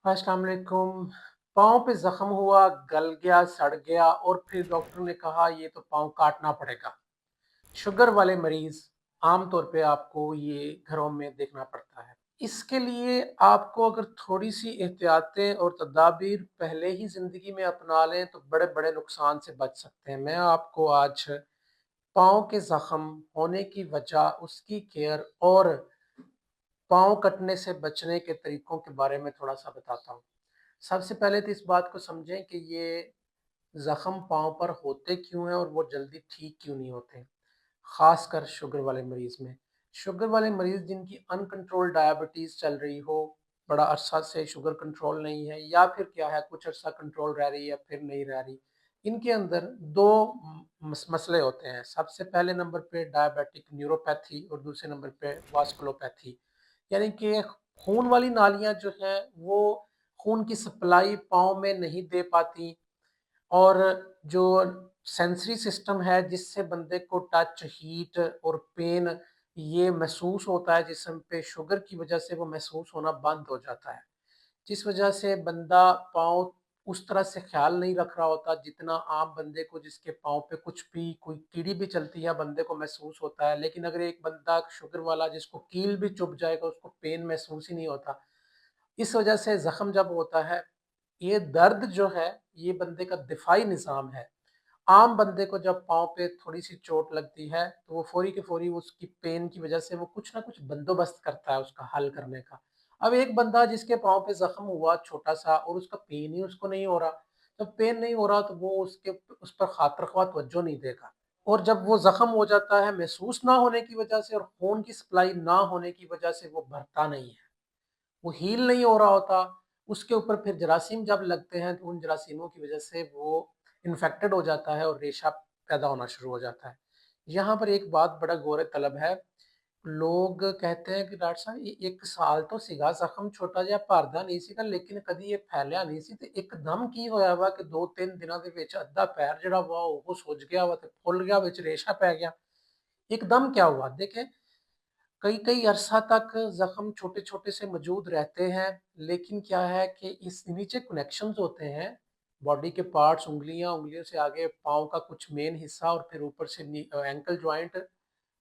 अस्सलाम वालेकुम। पाँव पे ज़ख्म हुआ, गल गया, सड़ गया और फिर डॉक्टर ने कहा ये तो पाँव काटना पड़ेगा। शुगर वाले मरीज़ आम तौर पे आपको ये घरों में देखना पड़ता है। इसके लिए आपको अगर थोड़ी-सी एहतियातें और तदाबीर पहले ही ज़िंदगी में अपना लें तो बड़े-बड़े नुकसान से बच सकते हैं। मैं आपको आज पाँव के ज़ख्म होने की वजह, उसकी केयर और पाँव कटने से बचने के तरीकों के बारे में थोड़ा-सा बताता हूँ। सबसे पहले तो इस बात को समझें कि ये ज़ख्म पाँव पर होते क्यों हैं और वो जल्दी ठीक क्यों नहीं होते, ख़ासकर शुगर वाले मरीज़ में। शुगर वाले मरीज़ जिनकी अनकंट्रोल्ड डायबिटीज़ चल रही हो, बड़ा अरसा से शुगर कंट्रोल नहीं है या फिर क्या है कुछ अरसा कंट्रोल रह रही है फिर नहीं रह रही। इनके अंदर 2 मसले होते हैं। सबसे पहले नंबर पे डायबिटिक न्यूरोपैथी और दूसरे नंबर पे वास्कुलोपैथी। यानी कि खून वाली नालियाँ जो हैं वो खून की सप्लाई पाँव में नहीं दे पाती और जो सेंसरी सिस्टम है जिससे बंदे को टच, हीट और पेन ये महसूस होता है जिस्म पे, शुगर की वजह से वो महसूस होना बंद हो जाता है। जिस वजह से बंदा पाँव उस तरह से ख़्याल नहीं रख रहा होता जितना आम बंदे को जिसके पाँव पे कुछ भी कोई कीड़ी भी चलती है बंदे को महसूस होता है। लेकिन अगर एक बंदा शुगर वाला जिसको कील भी चुभ जाएगा उसको पेन महसूस ही नहीं होता। इस वजह से ज़ख्म जब होता है, ये दर्द जो है ये बंदे का दिफ़ाई निज़ाम है। आम बंदे को जब पाँव पे थोड़ी-सी चोट लगती है, तो वो फ़ौरी के फ़ौरी उसकी पेन की वजह से वो कुछ न कुछ बंदोबस्त करता है उसका हल करने का। अब एक बंदा जिसके पाँव पे ज़ख्म हुआ छोटा-सा और उसका पेन ही उसको नहीं हो रहा, जब पेन नहीं हो रहा तो वो उस पर ख़ातिरख़्वाह तवज्जो नहीं देगा। और जब वो ज़ख्म हो जाता है महसूस ना होने की वजह से और खून की सप्लाई ना होने की वजह से वो भरता नहीं है। वो हील नहीं हो रहा होता, उसके ऊपर फिर जरासीम जब लगते हैं तो उन जरासीमों की वजह से वो इन्फेक्टेड हो जाता है और रेशा पैदा होना शुरू हो जाता है। यहाँ पर एक बात बड़ा गौर तलब है, लोग कहते हैं कि डॉक्टर साहब ये 1 साल तो ਸੀਗਾ ਜ਼ਖਮ ਛੋਟਾ ਜਿਹਾ ਭਰਦਾ ਨਹੀਂ ਸੀਗਾ ਲੇਕਿਨ ਕਦੀ ਇਹ ਫੈਲਿਆ ਨਹੀਂ ਸੀ ਤੇ ਇੱਕਦਮ ਕੀ ਹੋਇਆ ਵਾ ਕਿ 2-3 ਦਿਨਾਂ ਦੇ ਵਿੱਚ ਅੱਧਾ ਪੈਰ ਜਿਹੜਾ ਵਾ ਉਹ ਸੁੱਜ ਗਿਆ ਵਾ ਤੇ ਫੁੱਲ ਗਿਆ ਵਿੱਚ ਰੇਸ਼ਾ पै गया। एकदम क्या हुआ? देखें कई-कई अरसा तक ज़ख्म छोटे-छोटे से मौजूद रहते हैं, लेकिन क्या है कि इस नीचे कनेक्शंस होते हैं, बॉडी के पार्ट्स, उँगलियाँ, उँगलियों से आगे पाँव का कुछ मेन हिस्सा और फिर ऊपर से एंकल जॉइंट,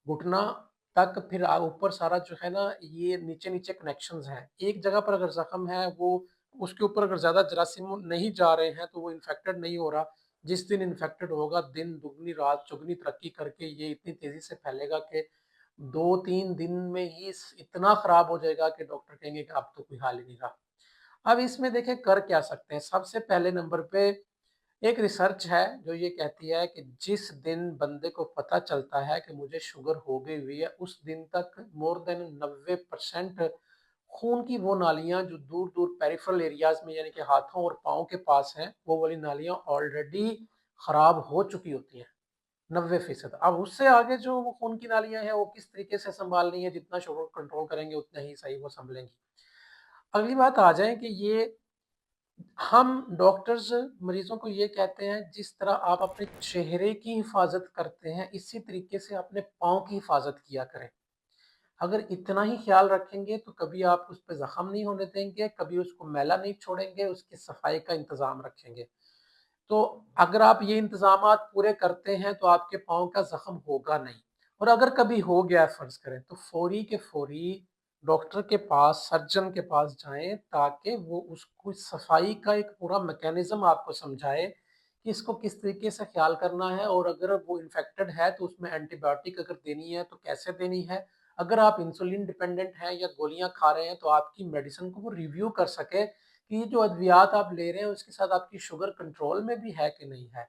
घुटना तक फिर ऊपर सारा जो है ना, ये नीचे-नीचे कनेक्शंस हैं। एक जगह पर अगर ज़ख्म है, वो उसके ऊपर अगर ज़्यादा जरासीम नहीं जा रहे हैं, तो वो इन्फेक्टेड नहीं हो रहा। जिस दिन इन्फेक्टेड होगा, दिन दुगनी रात चौगुनी तरक्की करके ये इतनी तेज़ी से फैलेगा कि 2-3 दिन में ही इतना खराब हो जाएगा कि डॉक्टर कहेंगे कि अब तो कोई हाल ही नहीं रहा। अब इसमें देखें कर क्या सकते हैं? सबसे पहले नंबर पे एक रिसर्च है जो ये कहती है कि जिस दिन बंदे को पता चलता है कि मुझे शुगर हो गई हुई है, उस दिन तक मोर देन 90% खून की वो नालियाँ जो दूर-दूर पेरिफेरल एरियाज़ में यानी कि हाथों और पाँव के पास हैं, वो वाली नालियाँ ऑलरेडी खराब हो चुकी होती हैं। 90% अब उससे आगे जो वो खून की नालियाँ हैं, वो किस तरीके से सँभालनी है, जितना शुगर कंट्रोल करेंगे उतना ही सही वो सँभलेंगी। अगली बात आ जाए कि ये हम डॉक्टर्स मरीज़ों को ये कहते हैं जिस तरह आप अपने चेहरे की हिफ़ाज़त करते हैं, इसी तरीके से अपने पाँव की हिफ़ाज़त किया करें। अगर इतना ही ख़्याल रखेंगे तो कभी आप उस पे ज़ख्म नहीं होने देंगे, कभी उसको मैला नहीं छोड़ेंगे, उसकी सफाई का इंतज़ाम रखेंगे। तो अगर आप ये इंतज़ामात पूरे करते हैं तो आपके पाँव का ज़ख्म होगा नहीं और अगर कभी हो गया फ़र्ज़ करें तो फ़ौरी के फ़ौरी डॉक्टर के पास, सर्जन के पास जाएँ ताकि वो उसको सफाई का एक पूरा मैकेनिज़्म आपको समझाए कि इसको किस तरीके से ख़्याल करना है और अगर वो इन्फेक्टेड है तो उसमें एंटीबायोटिक अगर देनी है तो कैसे देनी है। अगर आप इंसुलिन डिपेंडेंट हैं या गोलियाँ खा रहे हैं तो आपकी मेडिसिन को वो रिव्यू कर सके कि ये जो अद्वियात आप ले रहे हैं उसके साथ आपकी शुगर कंट्रोल में भी है कि नहीं है।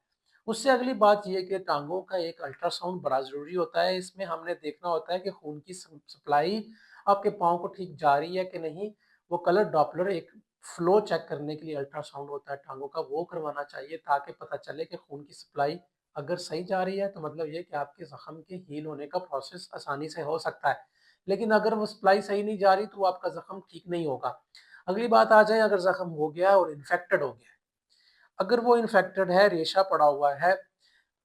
उससे अगली बात ये है कि टाँगों का एक अल्ट्रासाउंड बड़ा ज़रूरी होता है। इसमें हमने देखना होता है कि खून की सप्लाई आपके पाँव को ठीक जा रही है कि नहीं। वो कलर डॉपलर एक फ्लो चेक करने के लिए अल्ट्रासाउंड होता है टाँगों का, वो करवाना चाहिए ताकि पता चले कि खून की सप्लाई अगर सही जा रही है तो मतलब ये कि आपके ज़ख्म के हील होने का प्रोसेस आसानी से हो सकता है। लेकिन अगर वो सप्लाई सही नहीं जा रही तो वो आपका ज़ख्म ठीक नहीं होगा। अगली बात आ जाए अगर ज़ख्म हो गया है और इन्फेक्टेड हो गया है, अगर वो इन्फेक्टेड है, रेशा पड़ा हुआ है,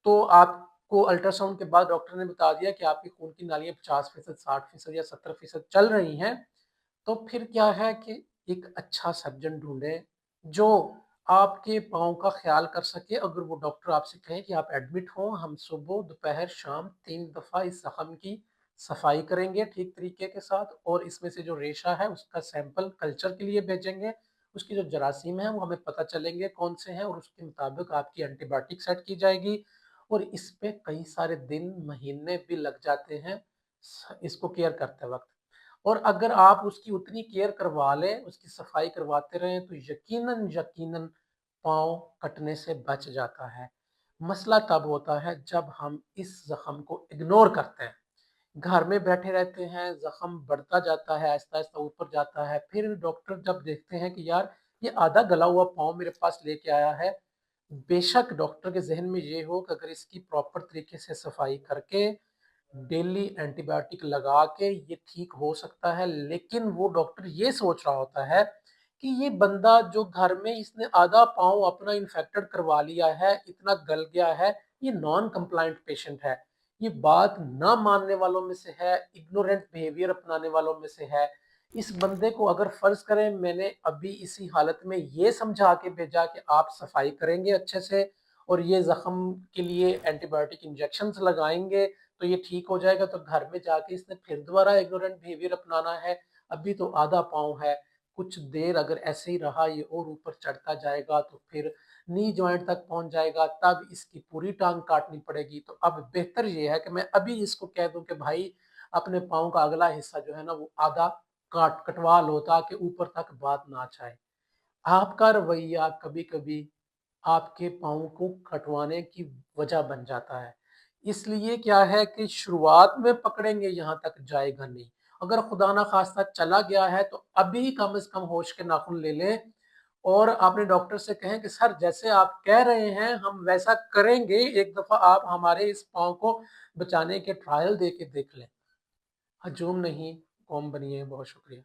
तो आपको अल्ट्रासाउंड के बाद डॉक्टर ने बता दिया कि आपकी खून की नालियाँ 50% 60% या 70% चल रही हैं, तो फिर क्या है कि ایک اچھا सर्जन ढूँढें, जो आपके पाँव का ख़्याल कर सके. अगर वो डॉक्टर आपसे कहें कि आप एडमिट हों, हम सुबह, दोपहर, शाम 3 दफ़ा इस ज़ख्म की सफाई करेंगे ठीक तरीके के साथ, और इसमें से जो रेशा है उसका सैंपल कल्चर के लिए भेजेंगे. उसकी जो जरासीम है वो हमें पता चलेंगे कौन से हैं, और उसके मुताबिक आपकी एंटीबायोटिक सेट की जाएगी. और इस पे कई सारे दिन, महीने भी लग जाते हैं इसको केयर करते वक्त. और अगर आप उसकी उतनी केयर करवा लें, उसकी सफाई करवाते रहें, तो यकीनन यकीनन पाँव कटने से बच जाता है. मसला तब होता है जब हम इस जख्म को इग्नोर करते हैं, घर में बैठे रहते हैं, जख्म बढ़ता जाता है, आहिस्ता आहिस्ता ऊपर जाता है. फिर डॉक्टर जब देखते हैं कि यार ये आधा गला हुआ पाँव मेरे पास लेके आया है, बेशक डॉक्टर के जहन में ये हो कि अगर इसकी प्रॉपर तरीके से सफाई करके, डेली एंटीबायोटिक लगा के ये ठीक हो सकता है, लेकिन वो डॉक्टर ये सोच रहा होता है कि ये बंदा जो घर में इसने आधा पाँव अपना इन्फेक्टेड करवा लिया है, इतना गल गया है, ये नॉन कंप्लायंट पेशेंट है, ये बात ना मानने वालों में से है, इग्नोरेंट बिहेवियर अपनाने वालों में से है. इस बंदे को अगर फर्ज करें मैंने अभी इसी हालत में ये समझा के भेजा कि आप सफाई करेंगे अच्छे से और ये जख्म के लिए एंटीबायोटिक इंजेक्शन लगाएंगे तो ये ठीक हो जाएगा, तो घर में जाके इसने फिर दोबारा इग्नोरेंट बिहेवियर अपनाना है. अभी तो आधा पाँव है, कुछ देर अगर ऐसे ही रहा ये और ऊपर चढ़ता जाएगा तो फिर नी जॉइंट तक पहुंच जाएगा, तब इसकी पूरी टांग काटनी पड़ेगी. तो अब बेहतर ये है कि मैं अभी इसको कह दूं कि भाई अपने पाँव का अगला हिस्सा जो है ना वो आधा कटवा लो ताकि ऊपर तक बात ना जाए. आपका रवैया कभी-कभी आपके पाँव को कटवाने की वजह बन जाता है. इसलिए क्या है कि शुरुआत में पकड़ेंगे यहाँ तक जाएगा नहीं. अगर खुदा ना खास्ता चला गया है तो अभी कम से कम होश के नाखून ले लें और अपने डॉक्टर से कहें कि सर जैसे आप कह रहे हैं हम वैसा करेंगे, एक दफ़ा आप हमारे इस पाँव को बचाने के ट्रायल दे के देख लें. हजूम नहीं, कौम बनिए. बहुत शुक्रिया.